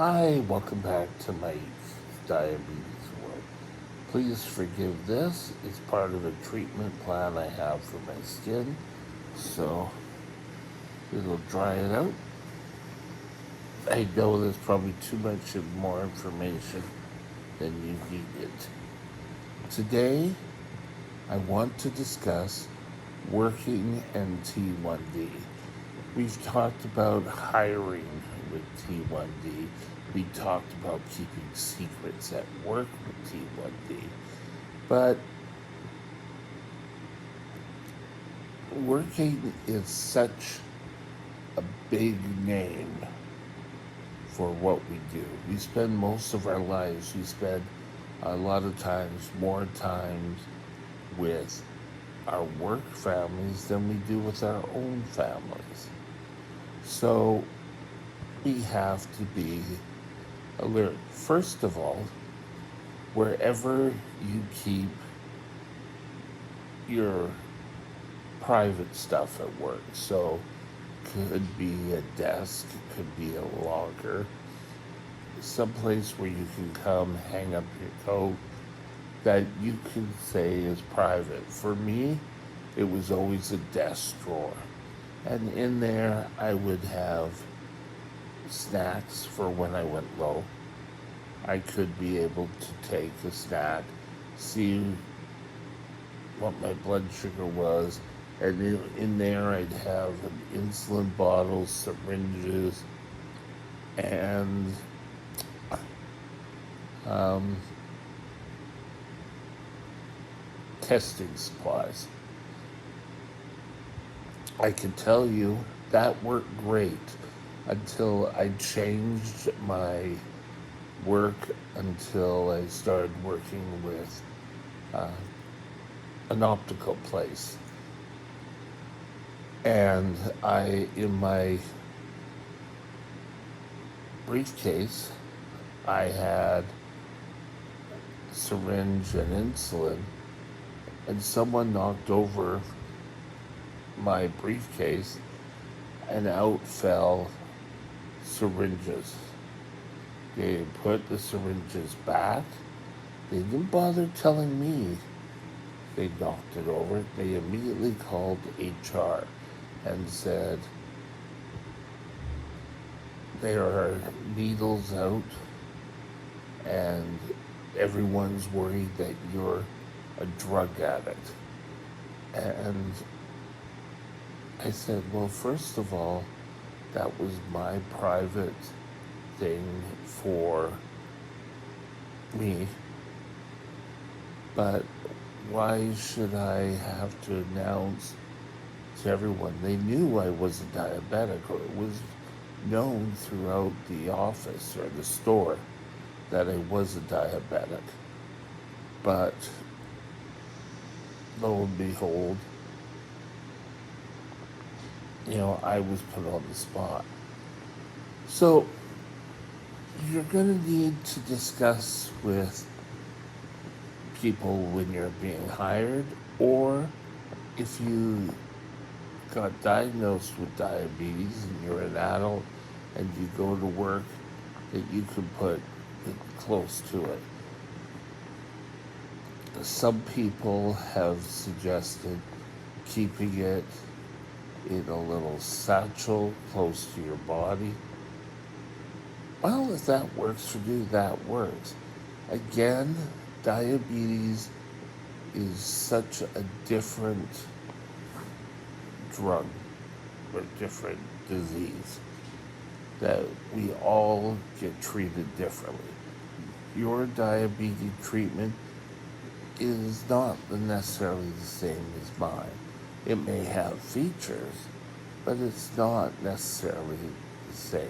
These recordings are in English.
Hi, welcome back to my diabetes world. Please forgive this. It's part of a treatment plan I have for my skin, so it'll dry it out. I know there's probably too much and more information than you needed. Today, I want to discuss working and T1D. We've talked about hiring with T1D. We talked about keeping secrets at work with T1D. But working is such a big name for what we do. We spend most of our lives, we spend a lot of times, more times with our work families than we do with our own families. So we have to be alert. First of all, wherever you keep your private stuff at work, so could be a desk, it could be a locker, someplace where you can come hang up your coat that you can say is private. For me, it was always a desk drawer. And in there, I would have snacks for when I went low. I could be able to take a snack, see what my blood sugar was, and in there I'd have an insulin bottle, syringes, and um, testing supplies. I can tell you that worked great until I changed my work, until I started working with uh, an optical place. And in my briefcase, I had syringe and insulin, and someone knocked over my briefcase, and out fell syringes. They put the syringes back. They didn't bother telling me they knocked it over. They immediately called HR and said, there are needles out and everyone's worried that you're a drug addict. And I said, well, first of all, that was my private thing for me, but why should I have to announce to everyone? They knew I was a diabetic, or it was known throughout the office or the store that I was a diabetic. But lo and behold, I was put on the spot. So you're going to need to discuss with people when you're being hired, or if you got diagnosed with diabetes and you're an adult and you go to work, that you can put it close to it. Some people have suggested keeping it in a little satchel close to your body. Well, if that works for you, that works. Again, diabetes is such a different drug or different disease that we all get treated differently. Your diabetes treatment is not necessarily the same as mine. It may have features, but it's not necessarily the same.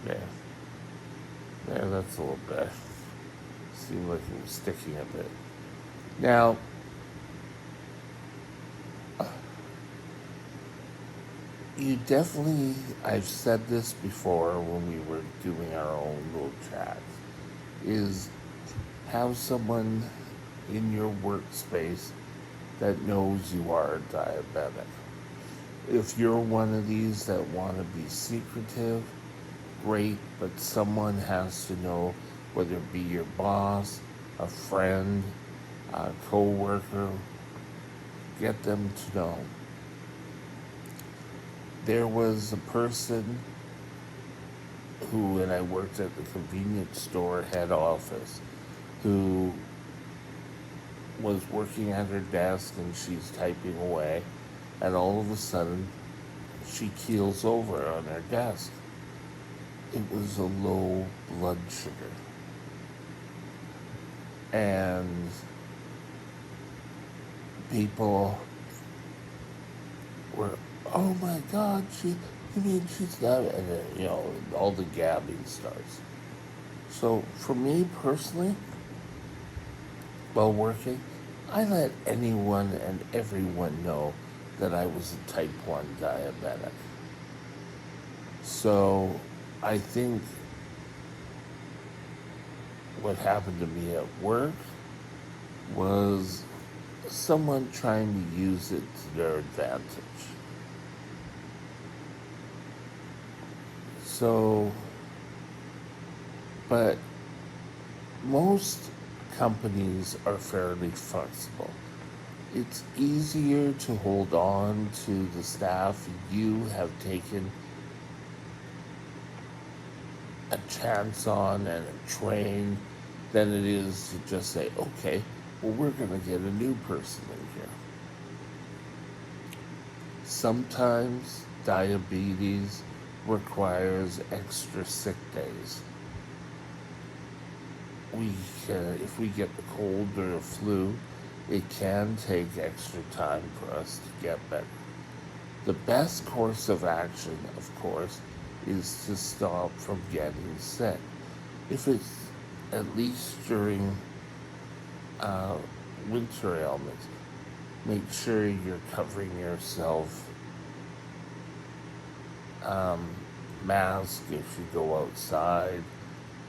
Yeah. Yeah, that's a little bit. Seemed like it was sticking a bit. Now, you definitely, I've said this before when we were doing our own little chats, is have someone in your workspace that knows you are a diabetic. If you're one of these that want to be secretive, great, but someone has to know, whether it be your boss, a friend, a co-worker, get them to know. There was a person who, and I worked at the convenience store head office, who was working at her desk and she's typing away, and all of a sudden she keels over on her desk. It was a low blood sugar. And people were, oh my God, you mean she's not, and then, all the gabbing starts. So for me personally, while working, I let anyone and everyone know that I was a type 1 diabetic. So I think what happened to me at work was someone trying to use it to their advantage. So, but most companies are fairly flexible. It's easier to hold on to the staff you have taken a chance on and train than it is to just say, okay, well, we're going to get a new person in here. Sometimes diabetes requires extra sick days. If we get the cold or the flu, it can take extra time for us to get better. The best course of action, of course, is to stop from getting sick. If it's at least during winter ailments, make sure you're covering yourself. Mask if you go outside.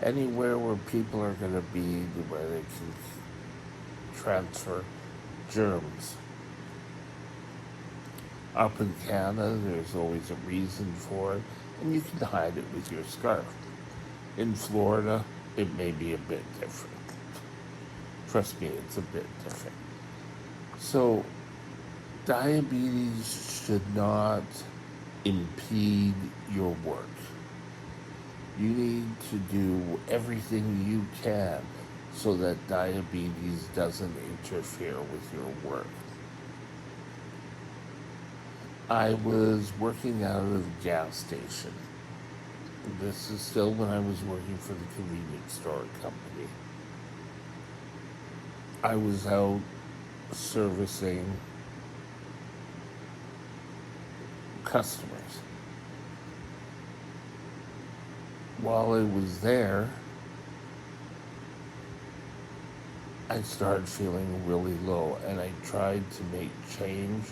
Anywhere where people are going to be, where they can transfer germs. Up in Canada, there's always a reason for it, and you can hide it with your scarf. In Florida, it may be a bit different. Trust me, it's a bit different. So, diabetes should not impede your work. You need to do everything you can so that diabetes doesn't interfere with your work. I was working out of a gas station. This is still when I was working for the convenience store company. I was out servicing customers. While I was there, I started feeling really low, and I tried to make change,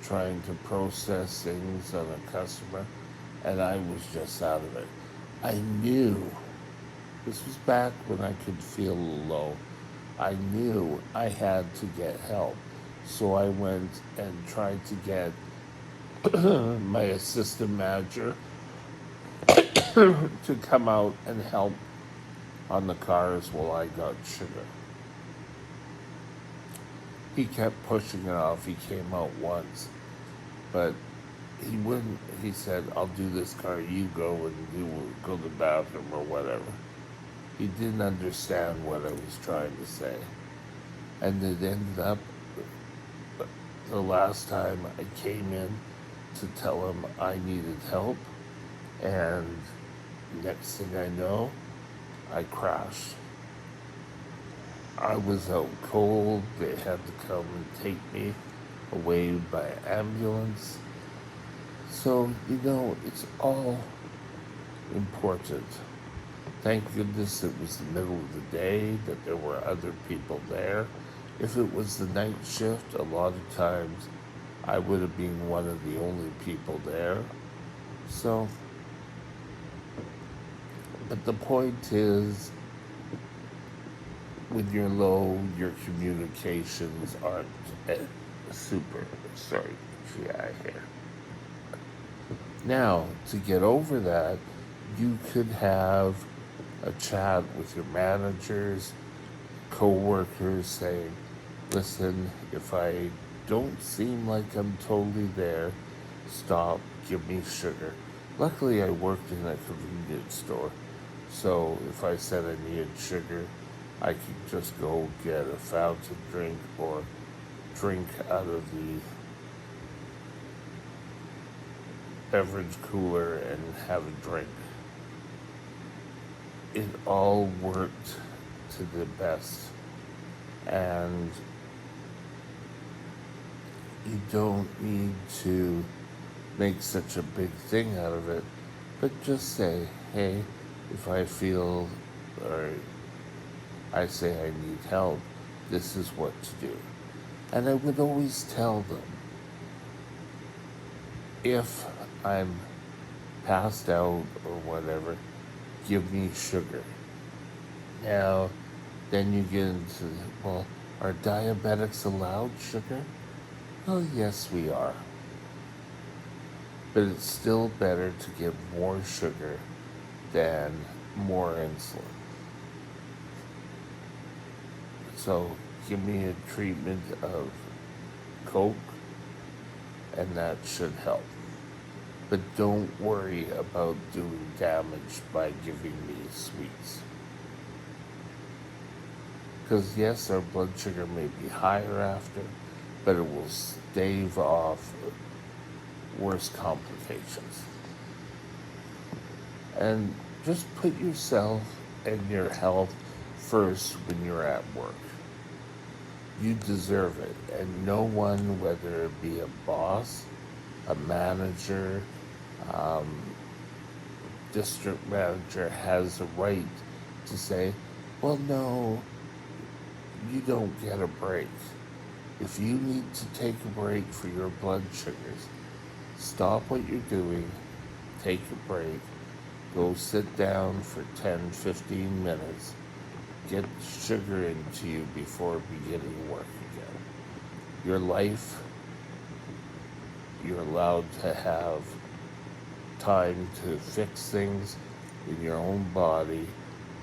trying to process things on a customer, and I was just out of it. I knew, this was back when I could feel low, I knew I had to get help. So I went and tried to get my assistant manager to come out and help on the cars while I got sugar. He kept pushing it off. He came out once, but he wouldn't. He said, I'll do this car, you go and go to the bathroom or whatever. He didn't understand what I was trying to say. And it ended up, the last time I came in to tell him I needed help, and next thing I know, I crashed. I was out cold. They had to come and take me away by ambulance. So, it's all important. Thank goodness it was the middle of the day, that there were other people there. If it was the night shift, a lot of times I would have been one of the only people there. So, but the point is, when you're low, your communications aren't super. Sorry, GI here. Now, to get over that, you could have a chat with your managers, coworkers saying, listen, if I don't seem like I'm totally there, stop, give me sugar. Luckily, I worked in a convenience store, so if I said I needed sugar, I could just go get a fountain drink or drink out of the beverage cooler and have a drink. It all worked to the best, and you don't need to make such a big thing out of it, but just say, hey, if I feel or I say I need help, this is what to do. And I would always tell them, if I'm passed out or whatever, give me sugar. Now, then you get into, well, are diabetics allowed sugar? Oh, yes, we are. But it's still better to give more sugar than more insulin. So give me a treatment of Coke, and that should help. But don't worry about doing damage by giving me sweets. Because yes, our blood sugar may be higher after, but it will stave off worse complications. And just put yourself and your health first when you're at work. You deserve it, and no one, whether it be a boss, a manager, um, district manager, has a right to say, well, no, you don't get a break. If you need to take a break for your blood sugars, stop what you're doing, take a break, go sit down for 10, 15 minutes, get sugar into you before beginning work again. Your life, you're allowed to have time to fix things in your own body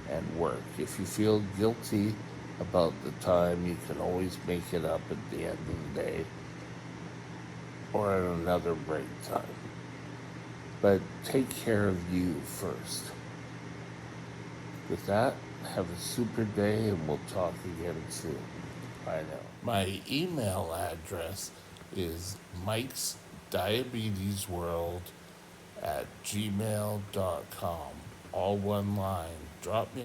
and work. If you feel guilty about the time, you can always make it up at the end of the day or at another break time. But take care of you first. With that, have a super day, and we'll talk again soon. Bye now. My email address is Mike's Diabetes World at gmail.com. All one line. Drop me